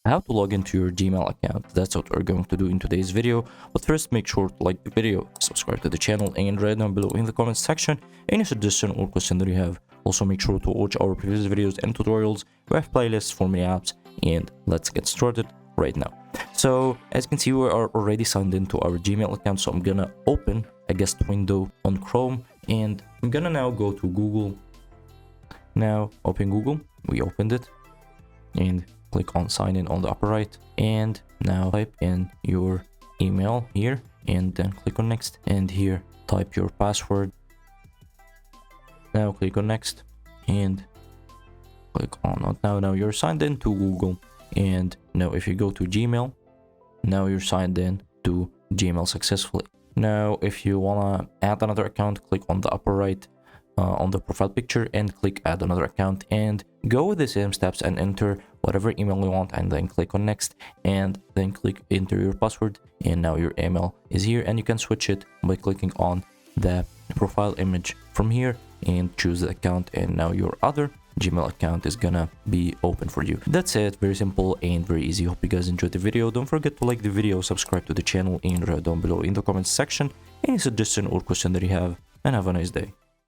how to log into your Gmail account. That's what we're going to do in today's video. But first, make sure to like the video, subscribe to the channel, and write down below in the comments section any suggestion or question that you have. Also, make sure to watch our previous videos and tutorials. We have playlists for many apps, and let's get started right now. So as you can see, we are already signed into our Gmail account. So I'm gonna open a guest window on Chrome, and I'm gonna now go to Google. Now open Google. We opened it, and click on sign in on the upper right, and now type in your email here, and then click on next, and here type your password. Now click on next, and click on now you're signed in to Google. And now if you go to Gmail, now you're signed in to Gmail successfully. Now if you wanna add another account, click on the upper right on the profile picture and click add another account, and go with the same steps and enter whatever email you want, and then click on next, and then click enter your password. And now your email is here, and you can switch it by clicking on the profile image from here and choose the account, and now your other Gmail account is gonna be open for you. That's it, very simple and very easy. Hope you guys enjoyed the video. Don't forget to like the video, subscribe to the channel, and write down below in the comments section any suggestion or question that you have, and have a nice day.